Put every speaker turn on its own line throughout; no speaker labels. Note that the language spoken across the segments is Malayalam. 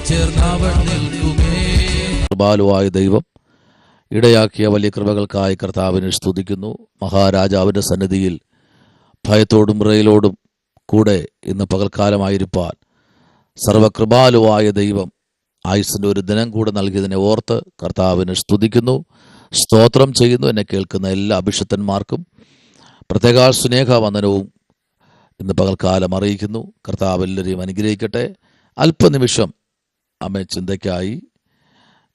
ചേർന്നവൻ നിൽക്കുമേ.
കൃപാലുവായ ദൈവം ഇടയാക്കിയ വലിയ കൃപകൾക്കായി കർത്താവിനെ സ്തുതിക്കുന്നു. മഹാരാജാവിൻ്റെ സന്നിധിയിൽ ഭയത്തോടും വിറയലോടും കൂടെ ഇന്ന് പകൽക്കാലമായിരിക്കാൻ സർവകൃപാലുവായ ദൈവം ആയുസ്സിൻ്റെ ഒരു ദിനം കൂടെ നൽകിയതിനെ ഓർത്ത് കർത്താവിനെ സ്തുതിക്കുന്നു, സ്തോത്രം ചെയ്യുന്നു. എന്നെ കേൾക്കുന്ന എല്ലാ അഭിഷിക്തന്മാർക്കും പ്രത്യേക സ്നേഹവന്ദനവും ഇന്ന് പകൽക്കാലം അറിയിക്കുന്നു. കർത്താവ് എല്ലാവരെയും അനുഗ്രഹിക്കട്ടെ. അല്പനിമിഷം അമ്മ ചിന്തയ്ക്കായി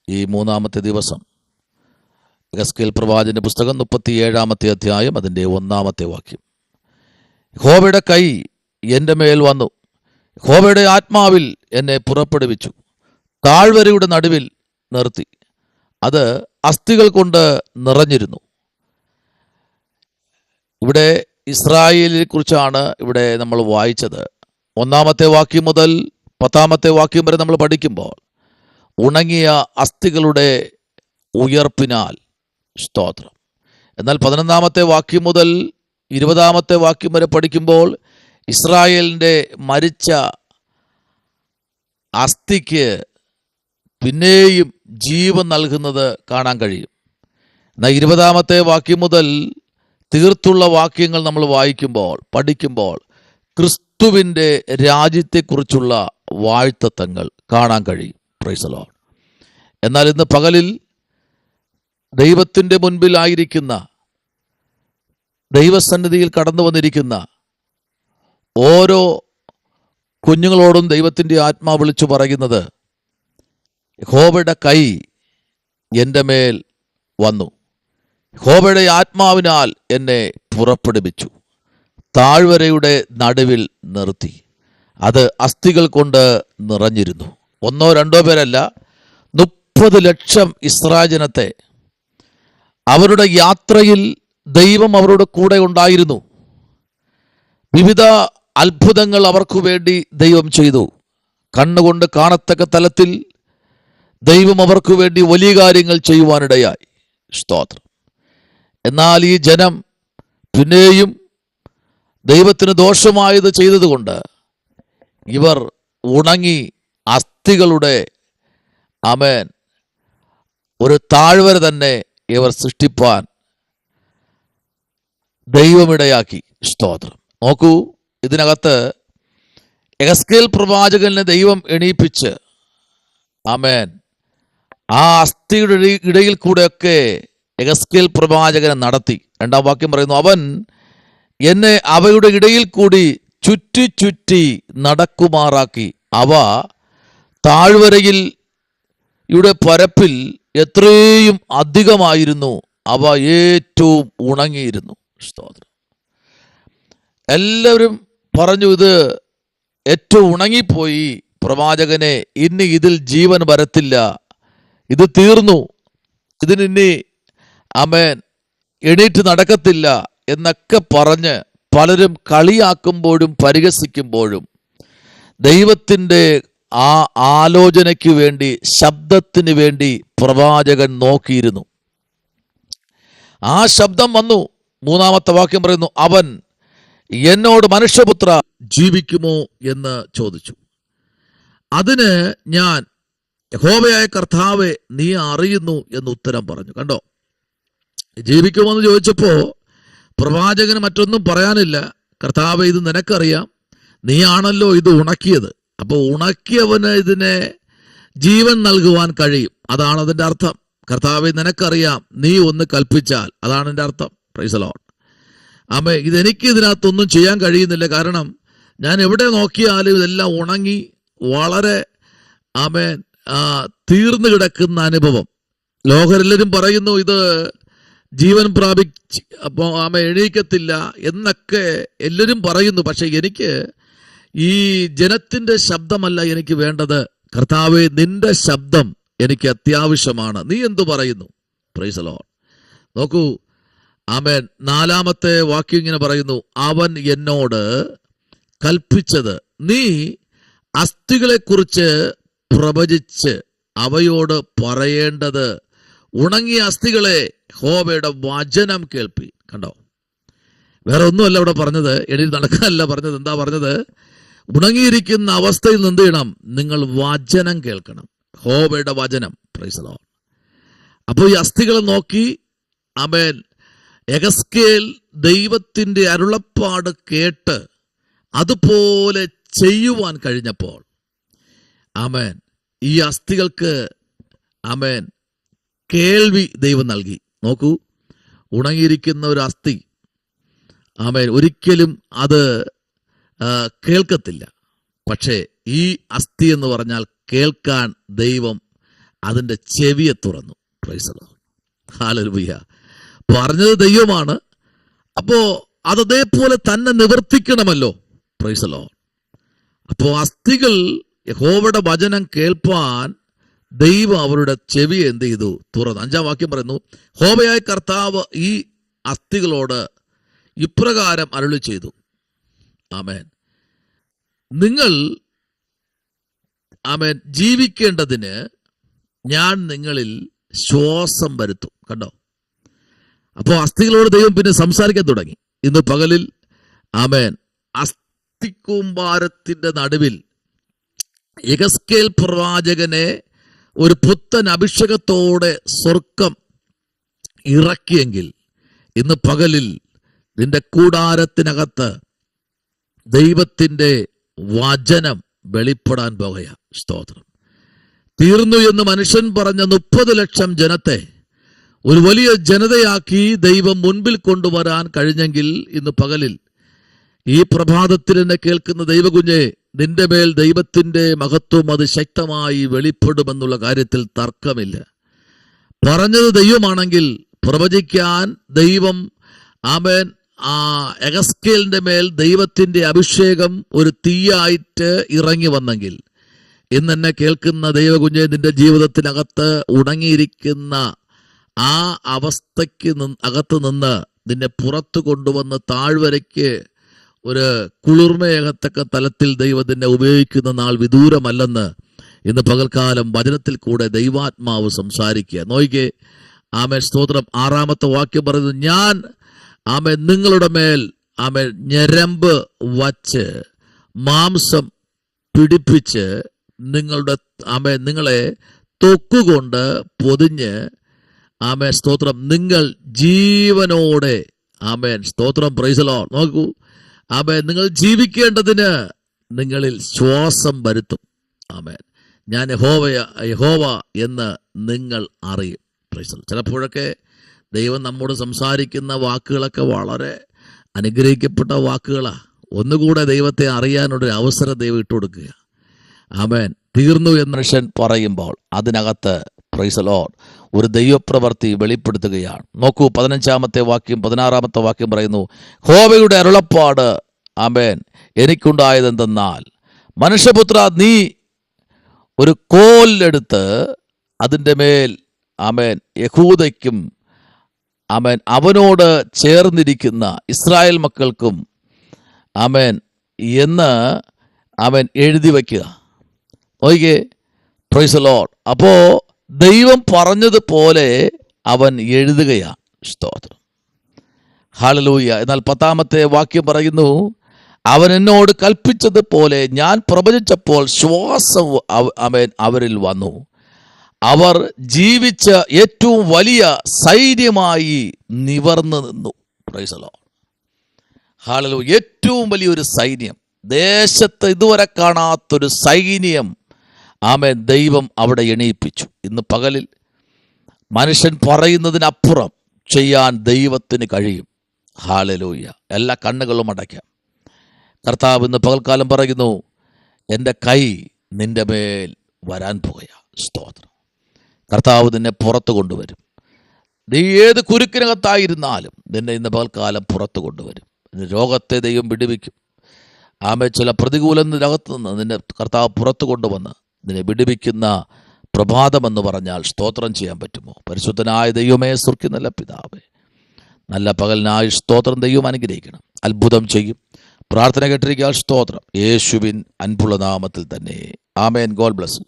ഈ മൂന്നാമത്തെ ദിവസം യെഹെസ്കേൽ പ്രവാചകന്റെ പുസ്തകം 37-ാമത്തെ അധ്യായം അതിൻ്റെ 1-ാമത്തെ വാക്യം. യഹോവയുടെ കൈ എൻ്റെ മേൽ വന്നു, യഹോവയുടെ ആത്മാവിൽ എന്നെ പുറപ്പെടുവിച്ചു, താഴ്വരയുടെ നടുവിൽ നിർത്തി, അത് അസ്ഥികൾ കൊണ്ട് നിറഞ്ഞിരുന്നു. ഇവിടെ ഇസ്രായേലിനെ കുറിച്ചാണ് ഇവിടെ നമ്മൾ വായിച്ചത്. 1-ാമത്തെ വാക്യം മുതൽ 10-ാമത്തെ വാക്യം വരെ നമ്മൾ പഠിക്കുമ്പോൾ ഉണങ്ങിയ അസ്ഥികളുടെ ഉയർപ്പിനാൽ സ്തോത്രം. എന്നാൽ 11-ാമത്തെ വാക്യം മുതൽ 20-ാമത്തെ വാക്യം വരെ പഠിക്കുമ്പോൾ ഇസ്രായേലിൻ്റെ മരിച്ച അസ്ഥിക്ക് പിന്നെയും ജീവൻ നൽകുന്നത് കാണാൻ കഴിയും. എന്നാൽ 20-ാമത്തെ വാക്യം മുതൽ തീർത്തുള്ള വാക്യങ്ങൾ നമ്മൾ വായിക്കുമ്പോൾ പഠിക്കുമ്പോൾ ക്രിസ്തുവിൻ്റെ രാജ്യത്തെക്കുറിച്ചുള്ള വാഴ്ത്തത്വങ്ങൾ കാണാൻ കഴിയും. Price the Lord. എന്നാൽ ഇന്ന് പകലിൽ ദൈവത്തിൻ്റെ മുൻപിലായിരിക്കുന്ന, ദൈവസന്നിധിയിൽ കടന്നു വന്നിരിക്കുന്ന ഓരോ കുഞ്ഞുങ്ങളോടും ദൈവത്തിൻ്റെ ആത്മാവ് വിളിച്ചു പറയുന്നത്, യഹോവയുടെ കൈ എൻ്റെ മേൽ വന്നു, യഹോവയുടെ ആത്മാവിനാൽ എന്നെ പുറപ്പെടുവിച്ചു, താഴ്വരയുടെ നടുവിൽ നിർത്തി, അത് അസ്ഥികൾ കൊണ്ട് നിറഞ്ഞിരുന്നു. 1-2 പേരല്ല, 30 ലക്ഷം ഇസ്രായേൽ ജനത്തെ അവരുടെ യാത്രയിൽ ദൈവം അവരുടെ കൂടെ ഉണ്ടായിരുന്നു. വിവിധ അത്ഭുതങ്ങൾ അവർക്കു വേണ്ടി ദൈവം ചെയ്തു. കണ്ണുകൊണ്ട് കാണത്തക്ക തലത്തിൽ ദൈവം അവർക്ക് വേണ്ടി വലിയ കാര്യങ്ങൾ ചെയ്യുവാനിടയായി. സ്തോത്രം. എന്നാൽ ഈ ജനം പിന്നെയും ദൈവത്തിന് ദോഷമായത് ചെയ്തതുകൊണ്ട് ഇവർ ഉണങ്ങി അസ്ഥികളുടെ ആമേൻ ഒരു താഴ്വര തന്നെ ഇവർ സൃഷ്ടിപ്പാൻ ദൈവമിടയാക്കി. സ്തോത്രം. നോക്കൂ, ഇതിനകത്ത് യെഹെസ്കേൽ പ്രവാചകനെ ദൈവം എണീപ്പിച്ച് ആമേൻ ആ അസ്ഥിയുടെ ഇടയിൽ കൂടെയൊക്കെ യെഹെസ്കേൽ പ്രവാചകനെ നടത്തി. 2-ാം വാക്യം പറയുന്നു, അവൻ എന്നെ അവയുടെ ഇടയിൽ കൂടി ചുറ്റി ചുറ്റി നടക്കുമാറാക്കി, അവ താഴ്വരയിൽ യുടെ പരപ്പിൽ എത്രയും അധികമായിരുന്നു, അവ ഏറ്റവും ഉണങ്ങിയിരുന്നു. സ്തോത്രം. എല്ലാവരും പറഞ്ഞു, ഇത് ഏറ്റവും ഉണങ്ങിപ്പോയി, പ്രവാചകനെ ഇനി ഇതിൽ ജീവൻ വരത്തില്ല, ഇത് തീർന്നു, ഇതിനി ആമേൻ എണീറ്റ് നടക്കത്തില്ല എന്നൊക്കെ പറഞ്ഞ് പലരും കളിയാക്കുമ്പോഴും പരിഹസിക്കുമ്പോഴും ദൈവത്തിൻ്റെ ആ ആലോചനയ്ക്ക് വേണ്ടി, ശബ്ദത്തിന് വേണ്ടി പ്രവാചകൻ നോക്കിയിരുന്നു. ആ ശബ്ദം വന്നു. 3-ാമത്തെ വാക്യം പറയുന്നു, അവൻ എന്നോട് മനുഷ്യപുത്ര ജീവിക്കുമോ എന്ന് ചോദിച്ചു. അതിന് ഞാൻ, യഹോവയായ കർത്താവെ നീ അറിയുന്നു എന്ന് ഉത്തരം പറഞ്ഞു. കണ്ടോ, ജീവിക്കുമോ എന്ന് ചോദിച്ചപ്പോൾ പ്രവാചകന് മറ്റൊന്നും പറയാനില്ല. കർത്താവെ ഇത് നിനക്കറിയാം, നീയാണല്ലോ ഇത് ഉണക്കിയത്, അപ്പോൾ ഉണക്കിയവന് ഇതിനെ ജീവൻ നൽകുവാൻ കഴിയും. അതാണ് അതിൻ്റെ അർത്ഥം. കർത്താവെ നിനക്കറിയാം, നീ ഒന്ന് കൽപ്പിച്ചാൽ, അതാണ് എൻ്റെ അർത്ഥം. Praise the Lord. ആമേൻ. ഇതെനിക്ക് ഇതിനകത്തൊന്നും ചെയ്യാൻ കഴിയുന്നില്ല, കാരണം ഞാൻ എവിടെ നോക്കിയാലും ഇതെല്ലാം ഉണങ്ങി വളരെ ആമേൻ തീർന്നു കിടക്കുന്ന അനുഭവം. ലോകരെല്ലാവരും പറയുന്നു ഇത് ജീവൻ പ്രാപിച്ച് അപ്പോൾ ആമേൻ എണീക്കത്തില്ല എന്നൊക്കെ എല്ലാവരും പറയുന്നു. പക്ഷെ എനിക്ക് ഈ ജനത്തിൻ്റെ ശബ്ദമല്ല എനിക്ക് വേണ്ടത്. കർത്താവേ, നിന്റെ ശബ്ദം എനിക്ക് അത്യാവശ്യമാണ്. നീ എന്തു പറയുന്നു? Price the Lord. നോക്കൂ, ആമേൻ. 4-ാമത്തെ വാക്യം ഇങ്ങനെ പറയുന്നു, അവൻ എന്നോട് കൽപ്പിച്ചത്, നീ അസ്ഥികളെക്കുറിച്ച് പ്രവചിച്ച് അവയോട് പറയേണ്ടത്, ഉണങ്ങിയ അസ്ഥികളെ യഹോവയുടെ വചനം കേൾപ്പി. കണ്ടോ, വേറെ ഒന്നുമല്ല ഇവിടെ പറഞ്ഞത്, എണീറ്റ് നടക്കാനല്ല പറഞ്ഞത്. എന്താ പറഞ്ഞത്? ഉണങ്ങിയിരിക്കുന്ന അവസ്ഥയിൽ നിന്ന് എന്ത് ചെയ്യണം? നിങ്ങൾ വചനം കേൾക്കണം, യഹോവയുടെ വചനം. Price the Lord. അപ്പോൾ ഈ അസ്ഥികളെ നോക്കി ആമേൻ യെഹെസ്കേൽ ദൈവത്തിന്റെ അരുളപ്പാട് കേട്ട് അതുപോലെ ചെയ്യുവാൻ കഴിഞ്ഞപ്പോൾ ആമേൻ ഈ അസ്ഥികൾക്ക് ആമേൻ കേൾവി ദൈവം നൽകി. നോക്കൂ, ഉണങ്ങിയിരിക്കുന്ന ഒരു അസ്ഥി ആമേൻ ഒരിക്കലും അത് കേൾക്കത്തില്ല. പക്ഷേ ഈ അസ്ഥി എന്ന് പറഞ്ഞാൽ കേൾക്കാൻ ദൈവം അതിൻ്റെ ചെവിയെ തുറന്നു. Price the Lord. ഹല്ലേലൂയ. പറഞ്ഞത് ദൈവമാണ്, അപ്പോ അതേപോലെ തന്നെ നിവർത്തിക്കണമല്ലോ. Price the Lord. അപ്പോ അസ്ഥികൾ യഹോവയുടെ വചനം കേൾപ്പാൻ ദൈവം അവരുടെ ചെവിയെ എന്ത് ചെയ്തു? തുറന്നു. 5-ാം വാക്യം പറയുന്നു, യഹോവയായ കർത്താവ് ഈ അസ്ഥികളോട് ഇപ്രകാരം അരുളി ചെയ്തു. ആമേൻ. നിങ്ങൾ ആമേൻ ജീവിക്കേണ്ടതിന് ഞാൻ നിങ്ങളിൽ ശ്വാസം വരുത്തും. കണ്ടോ? അപ്പോൾ അസ്ഥികളോട് ദൈവം പിന്നെ സംസാരിക്കാൻ തുടങ്ങി. ഇന്ന് പകലിൽ ആമേൻ അസ്ഥിക്കൂമ്പാരത്തിന്റെ നടുവിൽ യെഹെസ്കേൽ പ്രവാചകനെ ഒരു പുത്തൻ അഭിഷേകത്തോടെ സ്വർഗം ഇറക്കിയെങ്കിൽ ഇന്ന് പകലിൽ നിന്റെ കൂടാരത്തിനകത്ത് ദൈവത്തിന്റെ വചനം വെളിപ്പെടാൻ പോകുകയാണ്. സ്തോത്രം. തീർന്നു എന്ന് മനുഷ്യൻ പറഞ്ഞ 30 ലക്ഷം ജനത്തെ ഒരു വലിയ ജനതയാക്കി ദൈവം മുൻപിൽ കൊണ്ടുവരാൻ കഴിഞ്ഞെങ്കിൽ ഇന്ന് പകലിൽ ഈ പ്രഭാതത്തിൽ എന്നെ കേൾക്കുന്ന ദൈവകുഞ്ഞെ, നിന്റെ മേൽ ദൈവത്തിന്റെ മഹത്വം അത് ശക്തമായി വെളിപ്പെടുമെന്നുള്ള കാര്യത്തിൽ തർക്കമില്ല. പറഞ്ഞത് ദൈവമാണെങ്കിൽ പ്രവചിക്കാൻ ദൈവം ആമേൻ യെഹെസ്കേലിന്റെ മേൽ ദൈവത്തിന്റെ അഭിഷേകം ഒരു തീയായിട്ട് ഇറങ്ങി വന്നെങ്കിൽ ഇന്ന് എന്നെ കേൾക്കുന്ന ദൈവകുഞ്ഞെ, നിന്റെ ജീവിതത്തിനകത്ത് ഉണങ്ങിയിരിക്കുന്ന ആ അവസ്ഥയ്ക്ക് അകത്ത് നിന്ന് നിന്നെ പുറത്തു കൊണ്ടുവന്ന് താഴ്വരയ്ക്ക് ഒരു കുളിർമയകത്തക്ക തലത്തിൽ ദൈവം നിന്നെ ഉപയോഗിക്കുന്ന നാൾ വിദൂരമല്ലെന്ന് ഇന്ന് പകൽക്കാലം വചനത്തിൽ കൂടെ ദൈവാത്മാവ് സംസാരിക്കുക. നോക്കിക്കേ, ആമേൻ സ്തോത്രം. 6-ാമത്തെ വാക്യം പറയുന്നത്, ഞാൻ ആമേൻ നിങ്ങളുടെ മേൽ ആമേൻ ഞരമ്പ് വച്ച് മാംസം പിടിപ്പിച്ച് നിങ്ങളെ തൊക്കുകൊണ്ട് പൊതിഞ്ഞ് ആമേൻ സ്തോത്രം നിങ്ങൾ ജീവനോടെ ആമേൻ സ്തോത്രം. Price the Lord. നോക്കൂ, ആമേൻ നിങ്ങൾ ജീവിക്കേണ്ടതിന് നിങ്ങളിൽ ശ്വാസം വരുത്തും. ആമേൻ ഞാൻ യഹോവ എന്ന് നിങ്ങൾ അറിയും. Price the Lord. ചിലപ്പോഴൊക്കെ ദൈവം നമ്മോട് സംസാരിക്കുന്ന വാക്കുകളൊക്കെ വളരെ അനുഗ്രഹിക്കപ്പെട്ട വാക്കുകളാ. ഒന്നുകൂടെ ദൈവത്തെ അറിയാനുള്ളൊരു അവസരം ദൈവം ഇട്ടുകൊടുക്കുക. ആമേൻ. തീർന്നു എന്ന് മനുഷ്യൻ പറയുമ്പോൾ അതിനകത്ത് പ്രൈസ് ദി ലോർഡ് ഒരു ദൈവപ്രവൃത്തി വെളിപ്പെടുത്തുകയാണ്. നോക്കൂ, 15-ാമത്തെ വാക്യം 16-ാമത്തെ വാക്യം പറയുന്നു, യഹോവയുടെ അരുളപ്പാട് ആമേൻ എനിക്കുണ്ടായതെന്തെന്നാൽ, മനുഷ്യപുത്ര, നീ ഒരു കോലെടുത്ത് അതിൻ്റെ മേൽ ആമേൻ യഹൂദയ്ക്കും ആമേൻ അവനോട് ചേർന്നിരിക്കുന്ന ഇസ്രായേൽ മക്കൾക്കും ആമേൻ എന്ന് ആമേൻ എഴുതി വയ്ക്കുക. നോക്കിക്കേ, പ്രൈസ് ദി ലോർഡ്. അപ്പോ ദൈവം പറഞ്ഞതുപോലെ അവൻ എഴുതുകയാണ്. സ്തോത്രം. ഹല്ലേലൂയ. എന്നാൽ 10-ാമത്തെ വാക്യം പറയുന്നു, അവൻ എന്നോട് കൽപ്പിച്ചതുപോലെ ഞാൻ പ്രവചിച്ചപ്പോൾ ശ്വാസം ആമേൻ അവരിൽ വന്നു. അവർ ജീവിച്ച ഏറ്റവും വലിയ സൈന്യമായി നിവർന്നു നിന്നു. Price the Lord. ഹല്ലേലൂയ. ഏറ്റവും വലിയൊരു സൈന്യം, ദേശത്ത് ഇതുവരെ കാണാത്തൊരു സൈന്യം ആമേൻ ദൈവം അവിടെ എണീപ്പിച്ചു. ഇന്ന് പകലിൽ മനുഷ്യൻ പറയുന്നതിനപ്പുറം ചെയ്യാൻ ദൈവത്തിന് കഴിയും. ഹല്ലേലൂയ. എല്ലാ കണ്ണുകളും അടയ്ക്കാം. കർത്താവ് ഇന്ന് പകൽക്കാലം പറയുന്നു, എൻ്റെ കൈ നിന്റെ മേൽ വരാൻ പോവുകയാ. സ്തോത്രം. കർത്താവ് നിന്നെ പുറത്തു കൊണ്ടുവരും. നീ ഏത് കുരുക്കിനകത്തായിരുന്നാലും നിന്നെ ഇന്ന് പകൽക്കാലം പുറത്തു കൊണ്ടുവരും. രോഗത്തെ ദൈവം വിടുവിക്കും. ആമേ ചില പ്രതികൂലത്തിനകത്ത് നിന്ന് നിന്നെ കർത്താവ് പുറത്തു കൊണ്ടുവന്ന് നിന്നെ വിടുവിക്കുന്ന പ്രഭാതമെന്ന് പറഞ്ഞാൽ സ്തോത്രം ചെയ്യാൻ പറ്റുമോ? പരിശുദ്ധനായ ദൈവമേ, സ്വർഗ്ഗ നല്ല പിതാവേ, നല്ല പകലിനായി സ്തോത്രം. ദൈവം അനുഗ്രഹിക്കണം, അത്ഭുതം ചെയ്യും. പ്രാർത്ഥന കേട്ടിരിക്കാൻ സ്തോത്രം. യേശുവിൻ അൻപുള്ള നാമത്തിൽ തന്നെ. ആമേൻ. God bless.